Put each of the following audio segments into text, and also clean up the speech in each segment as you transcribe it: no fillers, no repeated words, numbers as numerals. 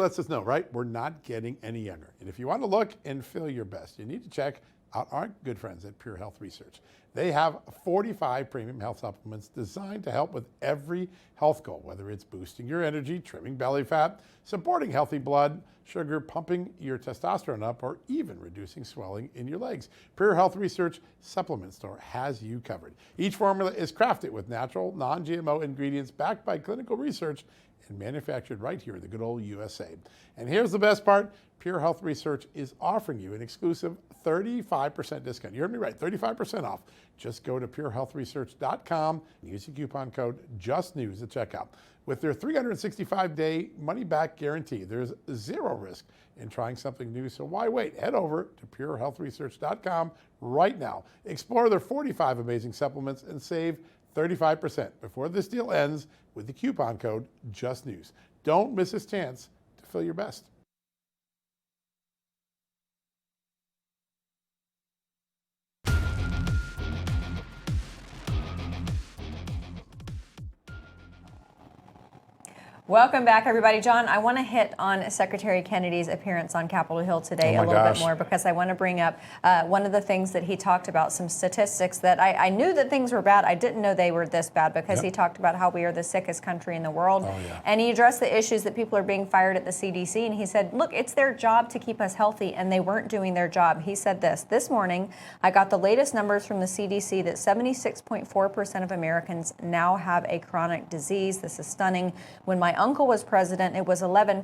Lets us know, right? We're not getting any younger. And if you want to look and feel your best, you need to check out our good friends at Pure Health Research. They have 45 premium health supplements designed to help with every health goal, whether it's boosting your energy, trimming belly fat, supporting healthy blood sugar, pumping your testosterone up, or even reducing swelling in your legs. Pure Health Research Supplement Store has you covered. Each formula is crafted with natural, non-GMO ingredients backed by clinical research and manufactured right here in the good old USA. And here's the best part. Pure Health Research is offering you an exclusive 35% discount. You heard me right, 35% off. Just go to purehealthresearch.com and use the coupon code JUSTNEWS at checkout. With their 365-day money-back guarantee, there's zero risk in trying something new, so why wait? Head over to purehealthresearch.com right now. Explore their 45 amazing supplements and save 35% before this deal ends with the coupon code JUSTNEWS. Don't miss this chance to feel your best. Welcome back, everybody. John, I want to hit on Secretary Kennedy's appearance on Capitol Hill today a little bit more, because I want to bring up one of the things that he talked about, some statistics that I knew that things were bad. I didn't know they were this bad, because he talked about how we are the sickest country in the world. And he addressed the issues that people are being fired at the CDC. And he said, look, it's their job to keep us healthy, and they weren't doing their job. He said this morning, I got the latest numbers from the CDC that 76.4% of Americans now have a chronic disease. This is stunning. When my uncle was president, it was 11%.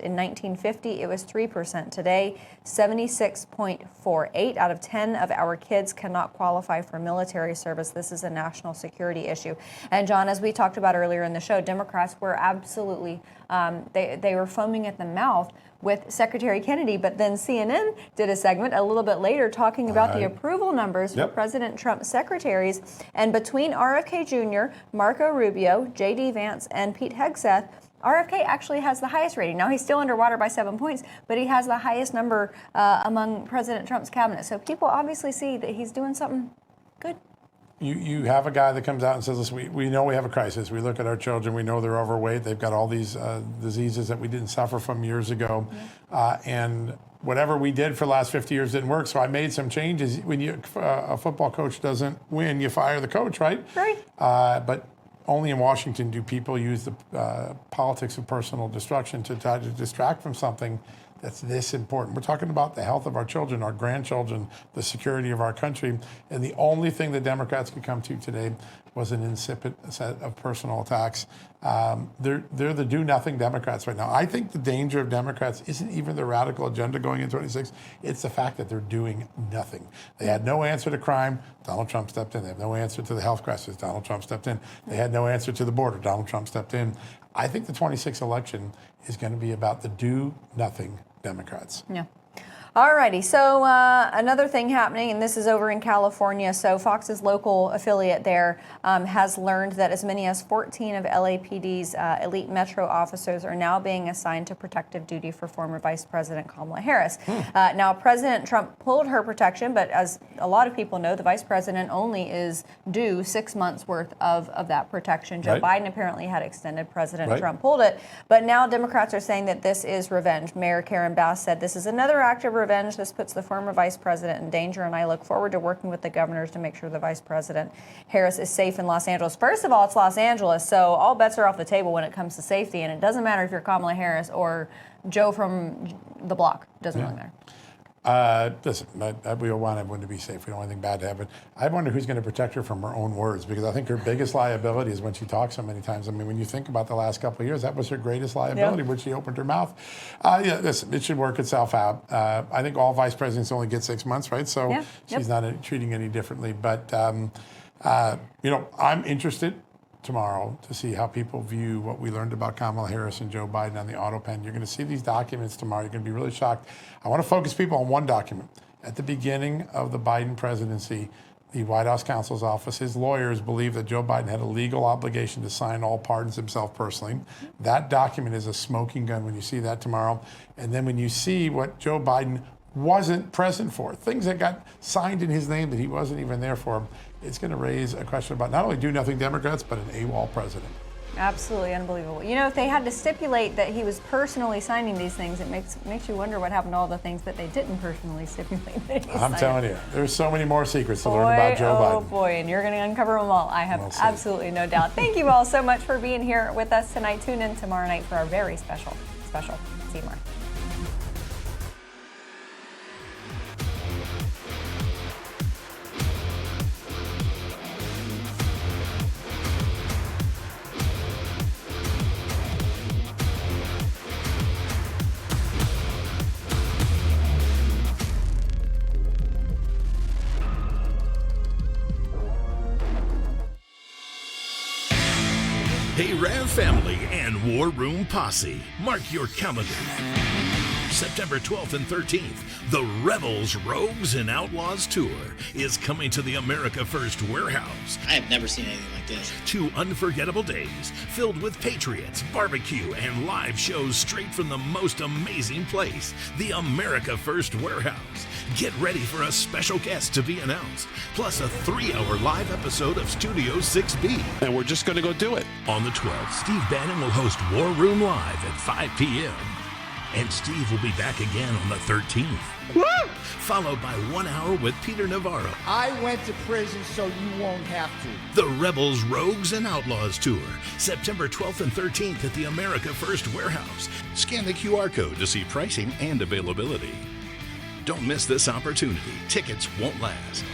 In 1950, it was 3%. Today, 76.48 out of 10 of our kids cannot qualify for military service. This is a national security issue. And John, as we talked about earlier in the show, Democrats were absolutely, they were foaming at the mouth with Secretary Kennedy, but then CNN did a segment a little bit later talking about the approval numbers for President Trump's secretaries. And between RFK Jr., Marco Rubio, J.D. Vance, and Pete Hegseth, RFK actually has the highest rating. Now, he's still underwater by 7 points, but he has the highest number among President Trump's cabinet. So people obviously see that he's doing something good. You have a guy that comes out and says, listen, we know we have a crisis. We look at our children. We know they're overweight. They've got all these diseases that we didn't suffer from years ago. And whatever we did for the last 50 years didn't work. So I made some changes. When a football coach doesn't win, you fire the coach, right? Right. But only in Washington do people use the politics of personal destruction to try to distract from something that's this important. We're talking about the health of our children, our grandchildren, the security of our country. And the only thing the Democrats could come to today was an insipid set of personal attacks. They're the do-nothing Democrats right now. I think the danger of Democrats isn't even the radical agenda going in 26. It's the fact that they're doing nothing. They had no answer to crime. Donald Trump stepped in. They have no answer to the health crisis. Donald Trump stepped in. They had no answer to the border. Donald Trump stepped in. I think the 26th election is going to be about the do-nothing Democrats. Yeah. All righty. So another thing happening, and this is over in California. So Fox's local affiliate there has learned that as many as 14 of LAPD's elite Metro officers are now being assigned to protective duty for former Vice President Kamala Harris. Now, President Trump pulled her protection, but as a lot of people know, the Vice President only is due 6 months worth of that protection. Joe Biden apparently had extended. President Trump pulled it. But now Democrats are saying that this is revenge. Mayor Karen Bass said this is another act of revenge. This puts the former vice president in danger, and I look forward to working with the governors to make sure the Vice President Harris is safe in Los Angeles. First of all, it's Los Angeles, so all bets are off the table when it comes to safety, and it doesn't matter if you're Kamala Harris or Joe from the block. Doesn't really matter. Listen, we want everyone to be safe. We don't want anything bad to happen. I wonder who's going to protect her from her own words, because I think her biggest liability is when she talks so many times. I mean, when you think about the last couple of years, that was her greatest liability when she opened her mouth. Listen, it should work itself out. I think all vice presidents only get 6 months, right? So she's not treating any differently. But, I'm interested tomorrow to see how people view what we learned about Kamala Harris and Joe Biden on the Autopen. You're going to see these documents tomorrow. You're going to be really shocked. I want to focus people on one document. At the beginning of the Biden presidency, the White House counsel's office, his lawyers believed that Joe Biden had a legal obligation to sign all pardons himself personally. That document is a smoking gun when you see that tomorrow. And then when you see what Joe Biden wasn't present for, things that got signed in his name that he wasn't even there for, it's going to raise a question about not only do-nothing Democrats, but an AWOL president. Absolutely unbelievable. You know, if they had to stipulate that he was personally signing these things, it makes you wonder what happened to all the things that they didn't personally stipulate that he I'm signed. telling you, there's so many more secrets to learn about Joe Biden. Oh boy, and you're going to uncover them all. I have We'll see. absolutely no doubt. Thank you all so much for being here with us tonight. Tune in tomorrow night for our very special. See you tomorrow. Hey Rav family and War Room Posse, mark your calendar. September 12th and 13th, the Rebels, Rogues, and Outlaws Tour is coming to the America First Warehouse. I have never seen anything like this. 2 unforgettable days filled with patriots, barbecue, and live shows straight from the most amazing place, the America First Warehouse. Get ready for a special guest to be announced, plus a 3-hour live episode of Studio 6B. And we're just going to go do it. On the 12th, Steve Bannon will host War Room Live at 5 p.m. And Steve will be back again on the 13th. Woo! Followed by 1 hour with Peter Navarro. I went to prison so you won't have to. The Rebels, Rogues, and Outlaws Tour, September 12th and 13th at the America First Warehouse. Scan the QR code to see pricing and availability. Don't miss this opportunity. Tickets won't last.